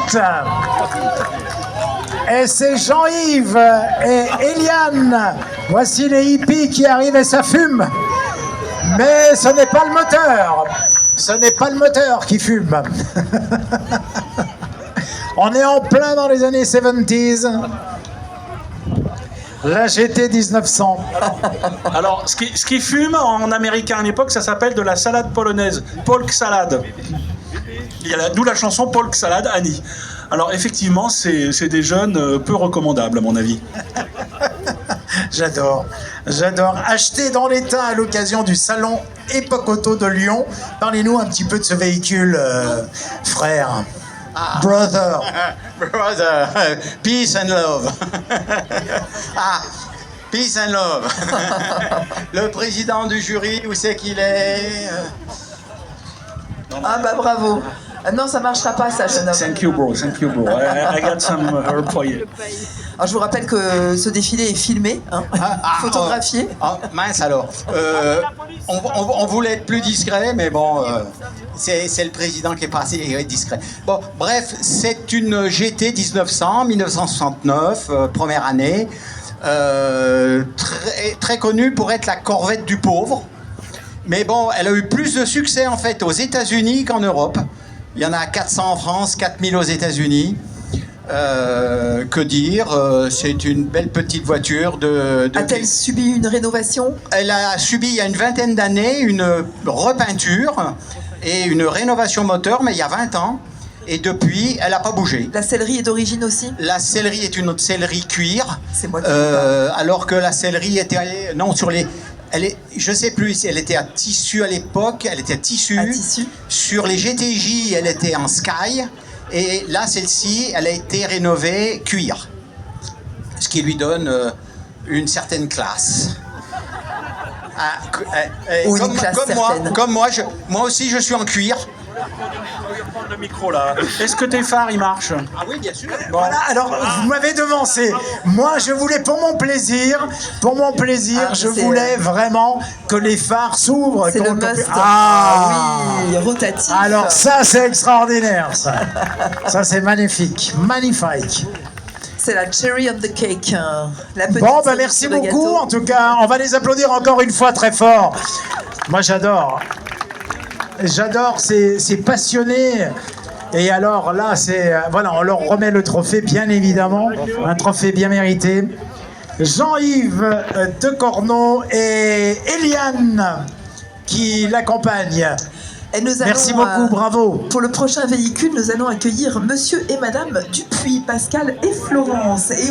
cigarette. Et c'est Jean-Yves et Eliane. Voici les hippies qui arrivent et ça fume. Mais ce n'est pas le moteur. Ce n'est pas le moteur qui fume. On est en plein dans les années 70s. La GT 1900. Alors, ce qui fume en américain à l'époque, ça s'appelle de la salade polonaise, polk salad. D'où la chanson Polk Salad, Annie. Alors effectivement, c'est des jeunes peu recommandables à mon avis. J'adore. Acheté dans l'état à l'occasion du salon Époque Auto de Lyon. Parlez-nous un petit peu de ce véhicule, frère. Brother. Brother, peace and love. Peace and love. Le président du jury, où c'est qu'il est? Ah bah bravo. Ah non, ça marchera pas ça, jeune homme. Thank you bro. I got some herb for you. Alors, je vous rappelle que ce défilé est filmé, hein, photographié. Mince alors. On voulait être plus discret, mais bon, c'est le président qui est pas assez discret. Bon, bref, c'est une GT 1969, première année, très connue pour être la Corvette du pauvre. Mais bon, elle a eu plus de succès en fait aux États-Unis qu'en Europe. Il y en a 400 en France, 4000 aux États-Unis. Que dire, c'est une belle petite voiture A-t-elle subi une rénovation? Elle a subi il y a une vingtaine d'années une repeinture et une rénovation moteur, mais il y a 20 ans. Et depuis, elle n'a pas bougé. La sellerie est d'origine aussi? La sellerie est une autre sellerie cuir. C'est moi qui dis alors que la sellerie était... Non, sur les... je sais plus si elle était à tissu à l'époque, elle était à tissu. À tissu. Sur les GTJ, elle était en sky. Et là, celle-ci, elle a été rénovée cuir. Ce qui lui donne une certaine classe. Comme moi aussi, je suis en cuir. Prendre le micro là. Est-ce que tes phares ils marchent? Ah oui, bien sûr. Bon. Voilà, alors vous m'avez devancé. Moi, je voulais pour mon plaisir, je voulais vraiment que les phares s'ouvrent. C'est le must. Oui, rotatif. Alors ça, c'est extraordinaire, ça. Ça, c'est magnifique. C'est la cherry on the cake. La petite Bon, bah merci beaucoup. En tout cas, on va les applaudir encore une fois très fort. Moi, j'adore, c'est passionné. Et alors là, voilà, on leur remet le trophée, bien évidemment, un trophée bien mérité. Jean-Yves de Corneau et Eliane qui l'accompagnent. Merci beaucoup, bravo. Pour le prochain véhicule, nous allons accueillir Monsieur et Madame Dupuis, Pascal et Florence.